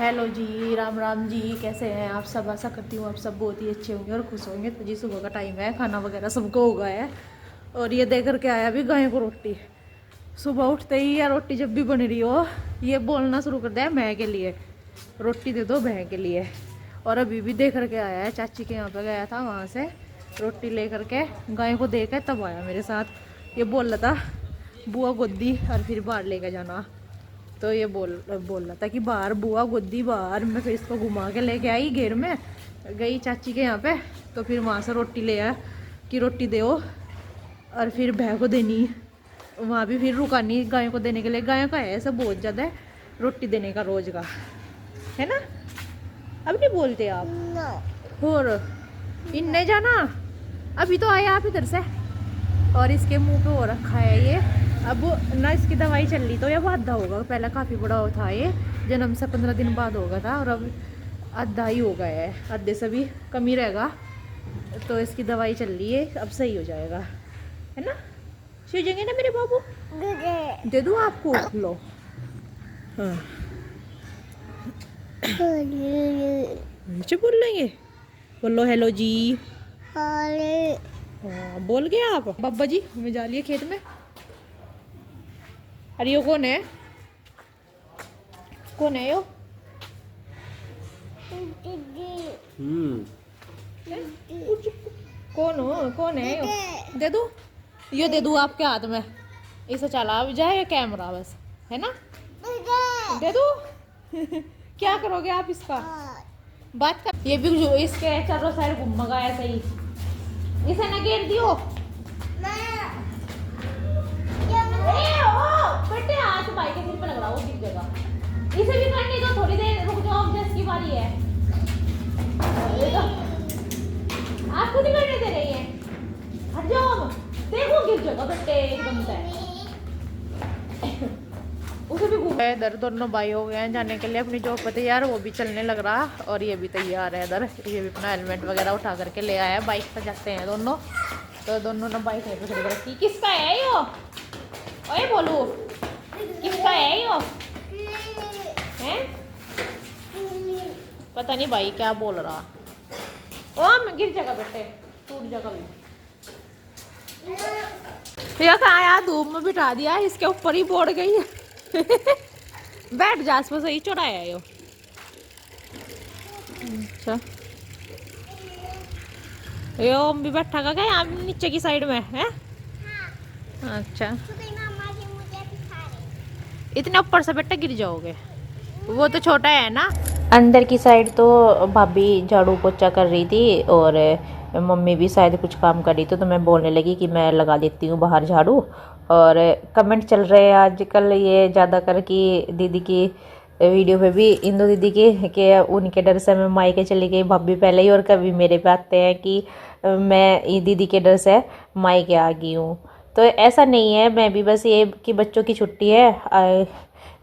Hello जी, राम राम जी। कैसे हैं आप सब? आशा करती हूँ आप सब बहुत ही अच्छे होंगे और खुश होंगे। तो जी सुबह का टाइम है, खाना वगैरह सबको हो गया है। और ये दे करके आया अभी गाय को रोटी। सुबह उठते ही या रोटी जब भी बन रही हो ये बोलना शुरू कर दिया, मैं के लिए रोटी दे दो, मैं के लिए। और अभी भी दे करके आया है, चाची के यहाँ पे गया था, वहाँ से रोटी ले करके गाय को दे कर तब आया मेरे साथ। ये बोल रहा था बुआ गोदी और फिर बाहर लेकर जाना। तो ये बोल रहा था कि बाहर बुआ गोदी बाहर। मैं फिर इसको घुमा के लेके आई, घेर में गई चाची के यहाँ पे। तो फिर वहाँ से रोटी ले आया कि रोटी दो और फिर भैं को देनी। वहाँ भी फिर रुकानी गायों को देने के लिए। गायों का है ऐसा बहुत ज़्यादा है रोटी देने का रोज का, है ना? अब नहीं बोलते आप no. और इन्हें जाना अभी तो आया आप इधर से। और इसके मुंह पे हो रखा है ये। अब ना इसकी दवाई चल रही तो या आधा होगा, पहले काफ़ी बड़ा था ये, जन्म से 15 दिन बाद हो गया था और अब आधा ही हो गया है, आधे से भी कम ही रहेगा। तो इसकी दवाई चल रही है, अब सही हो जाएगा, है ना? सही जाएंगे ना मेरे बाबू? दे दूँ आपको? लो हाँ नीचे बोल लेंगे। बोलो हेलो जी। हाँ बोल गए आप? बाबा जी हमें जा लिए खेत में। अरे यो कौन है? कौन है यो? कौन हो? कौन है यो? दे दो, यो दे दो आपके हाथ में। इसे चला जाए कैमरा बस, है ना? दे दो क्या करोगे आप इसका? बात कर। ये भी जो इसके चारों साइड घूमगा ऐसे ही, इसे ना घेर दियो। बेटे हाथ भाई के सिर पे लग रहा वो दिख जाएगा। इसे भी करने दो, थोड़ी देर रुक जाओ, अब जिसकी बारी है। आप खुद ही करने दे रही हैं, हट जाओ। देखो गिर जाएगा बेटे एकदम से। उसे भी घूम इधर दोनों भाई हो गए हैं जाने के लिए अपनी जॉब पे तैयार। वो भी चलने लग रहा और ये भी तैयार है इधर। ये भी अपना हेलमेट वगैरह उठा करके ले आया। बाइक पे जाते हैं दोनों। तो दोनों ने बाइक पे खड़ी रखी। किसका है यो? ओए बोलू किसका है यो? हैं? पता नहीं भाई क्या बोल रहा। ओ मैं गिर जाएगा बेटे, टूट जाएगा भी। ये कहाँ यार, धूप में बिठा दिया, इसके ऊपर ही बोड़ गई है। बैठ जा, इस पर सही चढ़ाया है यो। अच्छा यो भी बैठा का क्या यहाँ नीचे की साइड में है? हाँ। अच्छा इतने ऊपर से बेटा गिर जाओगे, वो तो छोटा है ना। अंदर की साइड तो भाभी झाड़ू पोछा कर रही थी और मम्मी भी शायद कुछ काम कर रही थी। तो मैं बोलने लगी कि मैं लगा देती हूँ बाहर झाड़ू। और कमेंट चल रहे हैं आजकल ये ज़्यादा कर कि दीदी की वीडियो पे भी, इंदु दीदी की, कि उनके डर से मैं मायके चली गई। भाभी पहले ही और कभी मेरे पे आते हैं कि मैं दीदी के डर से मायके आ गई हूँ। तो ऐसा नहीं है, मैं भी बस ये कि बच्चों की छुट्टी है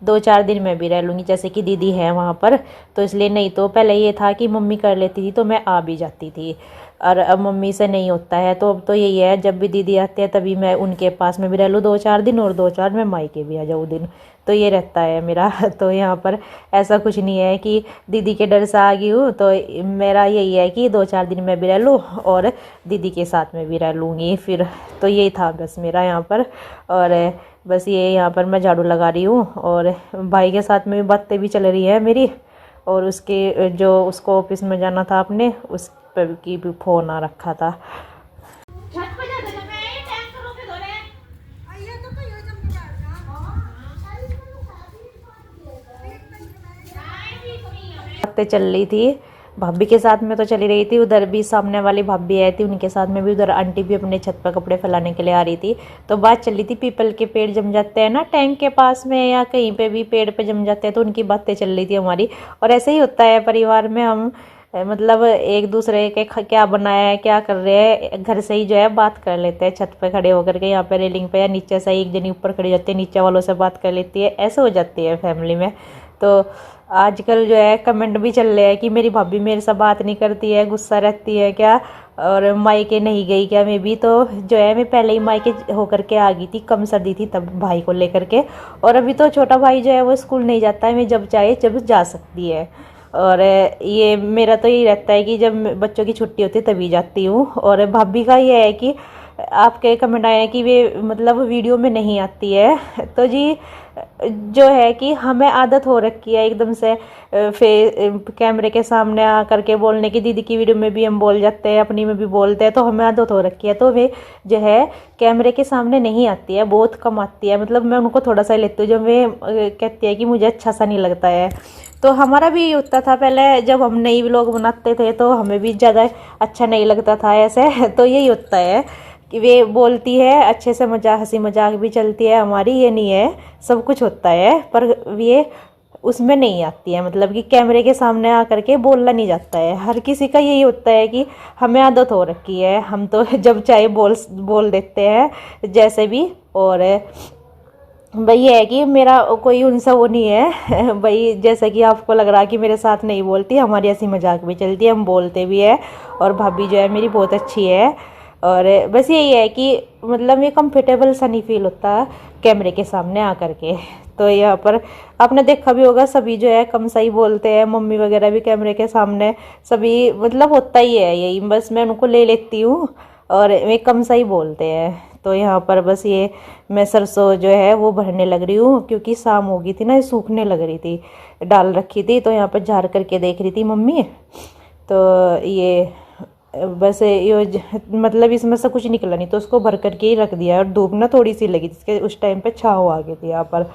2-4 दिन मैं भी रह लूँगी, जैसे कि दीदी है वहाँ पर। तो इसलिए, नहीं तो पहले ये था कि मम्मी कर लेती थी तो मैं आ भी जाती थी। और अब मम्मी से नहीं होता है, तो अब तो यही है जब भी दीदी आते हैं तभी मैं उनके पास में भी रह लूँ 2-4 दिन, और 2-4 मैं मायके भी आ जाऊँ दिन। तो ये रहता है मेरा। तो यहाँ पर ऐसा कुछ नहीं है कि दीदी के डर से आ गई हूँ। तो मेरा यही है कि 2-4 दिन मैं भी रह लूँ और दीदी के साथ में भी रह लूँगी फिर। तो यही था बस मेरा यहाँ पर। और बस ये यहाँ पर मैं झाड़ू लगा रही हूँ और भाई के साथ में भी बातें भी चल रही है मेरी। और उसके जो उसको ऑफिस में जाना था अपने, उस पर की भी फ़ोन आ रखा था। बातें चल रही थी भाभी के साथ में, तो चली रही थी। उधर भी सामने वाली भाभी आई थी, उनके साथ में भी उधर आंटी भी अपने छत पर कपड़े फैलाने के लिए आ रही थी। तो बात चल रही थी, पीपल के पेड़ जम जाते हैं ना टैंक के पास में या कहीं पे भी पेड़ पे जम जाते हैं, तो उनकी बातें चल रही थी हमारी। और ऐसे ही होता है परिवार में, हम मतलब एक दूसरे के क्या बनाया है, क्या कर रहे हैं, घर से ही जो है बात कर लेते हैं छत पे खड़े होकर के, यहाँ पे रेलिंग पे, या नीचे से एक जनी ऊपर खड़ी जाती है, नीचे वालों से बात कर लेती है। ऐसे हो जाती है फैमिली में। तो आजकल जो है कमेंट भी चल रहे हैं कि मेरी भाभी मेरे से बात नहीं करती है, गुस्सा रहती है क्या, और मायके नहीं गई क्या। मैं भी तो जो है मैं पहले ही मायके होकर के आ गई थी, कम सर्दी थी तब भाई को लेकर के। और अभी तो छोटा भाई जो है वो स्कूल नहीं जाता है, मैं जब चाहे जब जा सकती है। और ये मेरा तो यही रहता है कि जब बच्चों की छुट्टी होती है तभी जाती हूँ। और भाभी का ये है कि आपके कमेंट आए हैं कि वे मतलब वीडियो में नहीं आती है, तो जी जो है कि हमें आदत हो रखी है एकदम से कैमरे के सामने आ करके बोलने की। दीदी की वीडियो में भी हम बोल जाते हैं, अपनी में भी बोलते हैं, तो हमें आदत हो रखी है। तो वे जो है कैमरे के सामने नहीं आती है, बहुत कम आती है। मतलब मैं उनको थोड़ा सा लेती हूँ जब वे कहती है कि मुझे अच्छा सा नहीं लगता है। तो हमारा भी होता था पहले, जब हम नई व्लॉग बनाते थे तो हमें भी ज़्यादा अच्छा नहीं लगता था ऐसे। तो यही होता है कि वे बोलती है अच्छे से, मजाक हंसी मजाक भी चलती है हमारी, ये नहीं है, सब कुछ होता है, पर ये उसमें नहीं आती है। मतलब कि कैमरे के सामने आकर के बोलना नहीं जाता है। हर किसी का यही होता है कि हमें आदत हो रखी है, हम तो जब चाहे बोल देते हैं जैसे भी। और भाई ये है कि मेरा कोई उनसे वो नहीं है भाई, जैसा कि आपको लग रहा है कि मेरे साथ नहीं बोलती, हमारी ऐसी मजाक भी चलती है, हम बोलते भी है। और भाभी जो है मेरी बहुत अच्छी है। और बस यही है कि मतलब ये कंफर्टेबल सा नहीं फील होता कैमरे के सामने आकर के। तो यहाँ पर आपने देखा भी होगा, सभी जो है कम सा ही बोलते हैं, मम्मी वगैरह भी कैमरे के सामने सभी, मतलब होता ही है यही, बस मैं उनको ले लेती हूँ और वे कम सा ही बोलते हैं। तो यहाँ पर बस ये मैं सरसों जो है वो भरने लग रही हूँ, क्योंकि शाम हो गई थी ना, ये सूखने लग रही थी, डाल रखी थी। तो यहाँ पर झाड़ करके देख रही थी मम्मी, तो ये बस ये मतलब इसमें से कुछ निकला नहीं, तो उसको भर करके ही रख दिया। और धूप ना थोड़ी सी लगी जिसके उस टाइम पे छाँव आ गई थी यहाँ पर।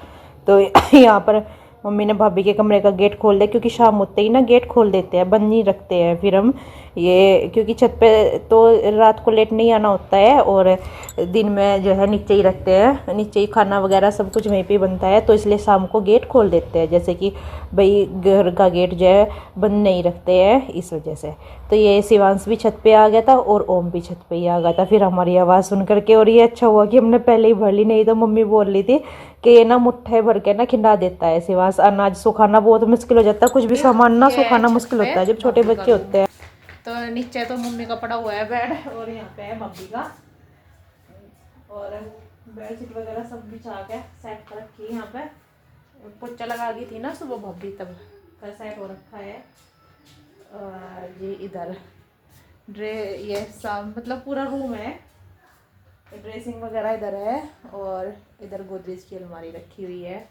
तो यहाँ पर मम्मी ने भाभी के कमरे का गेट खोल दिया, क्योंकि शाम होते ही ना गेट खोल देते हैं, बंद नहीं रखते हैं फिर हम ये, क्योंकि छत पे तो रात को लेट नहीं आना होता है, और दिन में जो है नीचे ही रखते हैं, नीचे ही खाना वगैरह सब कुछ वहीं पे बनता है। तो इसलिए शाम को गेट खोल देते हैं, जैसे कि भाई घर का गेट जो है बंद नहीं रखते हैं, इस वजह से। तो ये शिवांश भी छत पे आ गया था और ओम भी छत पे ही आ गया था फिर हमारी आवाज़ सुन करके। और ये अच्छा हुआ कि हमने पहले ही भर ली, नहीं तो मम्मी बोल रही थी कि ये ना मुट्ठे भर के ना खिंडा देता है शिवांश, अनाज सुखाना बहुत मुश्किल हो जाता है, कुछ भी सामान ना सुखाना मुश्किल होता है जब छोटे बच्चे होते हैं। तो नीचे तो मम्मी का पड़ा हुआ है बेड, और यहाँ पे है मम्मी का, और बेडशीट वगैरह सब बिछा के सेट कर रखी है। यहाँ पे पोछा लगा दी थी ना सुबह भाभी, तब का सेट हो रखा है। और ये इधर ये सब मतलब पूरा रूम है, ड्रेसिंग वगैरह इधर है, और इधर गोदरेज की अलमारी रखी हुई है।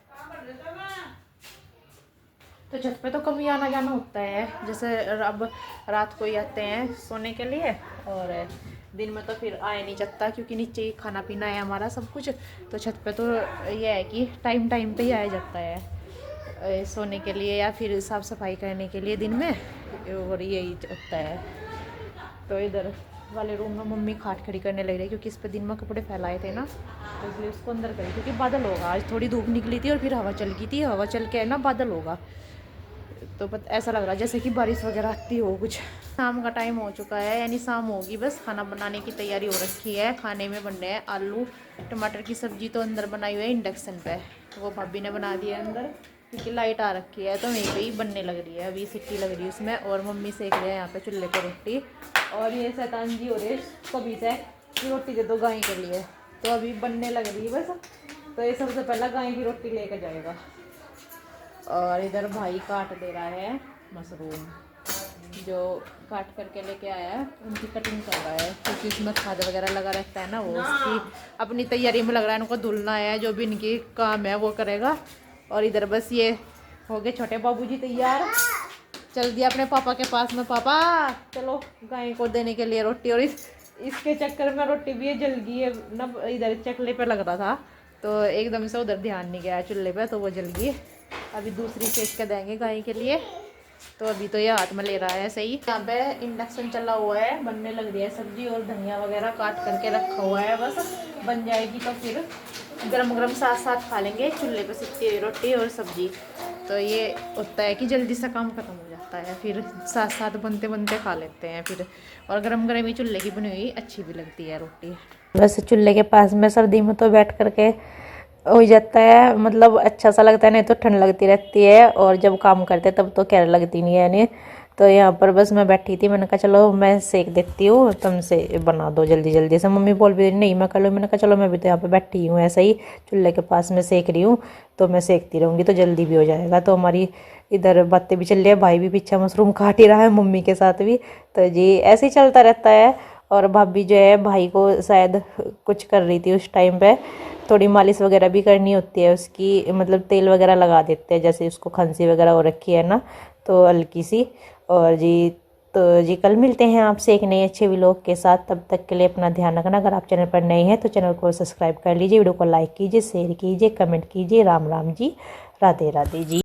तो छत पे तो कम ही आना जाना होता है, जैसे अब रात को ही आते हैं सोने के लिए, और दिन में तो फिर आए नहीं जाता, क्योंकि नीचे ही खाना पीना है हमारा सब कुछ। तो छत पे तो ये है कि टाइम टाइम पे ही आया जाता है सोने के लिए या फिर साफ़ सफाई करने के लिए दिन में, और यही होता है। तो इधर वाले रूम में मम्मी खाट खड़ी करने लग रही है, क्योंकि इस पर दिन में कपड़े फैलाए थे ना, तो इसलिए उसको अंदर करी, क्योंकि बादल होगा। आज थोड़ी धूप निकली थी और फिर हवा चल गई थी, हवा चल के है ना बादल होगा, तो ऐसा लग रहा है जैसे कि बारिश वगैरह आती हो कुछ। शाम का टाइम हो चुका है, यानी शाम होगी, बस खाना बनाने की तैयारी हो रखी है। खाने में बन रहे हैं आलू टमाटर की सब्जी, तो अंदर बनाई हुई है इंडक्शन पे, वो भाभी ने बना दिया अंदर, क्योंकि लाइट आ रखी है तो वहीं पे ही बनने लग रही है, अभी सीटी लग रही है उसमें। और मम्मी सेक रहे हैं यहाँ पे चूल्हे पर रोटी, और ये शैतान जी हो रहे कभी से कि रोटी दे दो गाय के लिए, तो अभी बनने लग रही है बस। तो ये सबसे पहला गाय की रोटी लेकर जाएगा। और इधर भाई काट दे रहा है मशरूम, जो काट करके लेके आया है, उनकी कटिंग कर रहा है, क्योंकि उसमें खाद वगैरह लगा रहता है ना, वो उसकी अपनी तैयारी में लग रहा है, उनको धुलना है, जो भी इनकी काम है वो करेगा। और इधर बस ये हो गए छोटे बाबूजी तैयार, चल दिया अपने पापा के पास में, पापा चलो गाय को देने के लिए रोटी। और इसके चक्कर में रोटी भी जल गई है ना, इधर चकले पे लग रहा था तो एकदम से उधर ध्यान नहीं गया चूल्हे पे, तो वो जल गई। अभी दूसरी सेक के देंगे गाय के लिए, तो अभी तो ये हाथ में ले रहा है सही। यहाँ पे इंडक्शन चला हुआ है, बनने लग रही है सब्जी, और धनिया वगैरह काट करके रखा हुआ है, बस बन जाएगी तो फिर गरम गरम साथ साथ खा लेंगे चूल्हे पे सिकती हुई रोटी और सब्जी। तो ये होता है कि जल्दी से काम खत्म हो जाता है, फिर साथ साथ बनते बनते खा लेते हैं फिर। और गरम गरम ही चूल्हे की बनी हुई अच्छी भी लगती है रोटी। बस चूल्हे के पास में सर्दी में तो बैठ करके हो जाता है, मतलब अच्छा सा लगता है, नहीं तो ठंड लगती रहती है, और जब काम करते तब तो खैर लगती नहीं है नहीं। तो यहाँ पर बस मैं बैठी थी, मैंने कहा चलो मैं सेक देती हूँ, तुमसे बना दो जल्दी जल्दी से। मम्मी बोल भी रही नहीं मैं कर लूँ, मैंने कहा चलो मैं भी तो यहाँ पे बैठी हूँ ऐसा ही चूल्हे के पास में सेक रही हूँ, तो मैं सेकती रहूँगी तो जल्दी भी हो जाएगा। तो हमारी इधर बातें भी चल रही है, भाई भी पीछे मशरूम काट ही रहा है मम्मी के साथ भी, तो जी ऐसे ही चलता रहता है। और भाभी जो है भाई को शायद कुछ कर रही थी उस टाइम पे, थोड़ी मालिश वगैरह भी करनी होती है उसकी, मतलब तेल वगैरह लगा देते हैं, जैसे उसको खांसी वगैरह हो रखी है ना, तो हल्की सी। और जी तो जी कल मिलते हैं आपसे एक नए अच्छे व्लॉग के साथ, तब तक के लिए अपना ध्यान रखना। अगर आप चैनल पर नए हैं तो चैनल को सब्सक्राइब कर लीजिए, वीडियो को लाइक कीजिए, शेयर कीजिए, कमेंट कीजिए। राम राम जी, राधे राधे जी।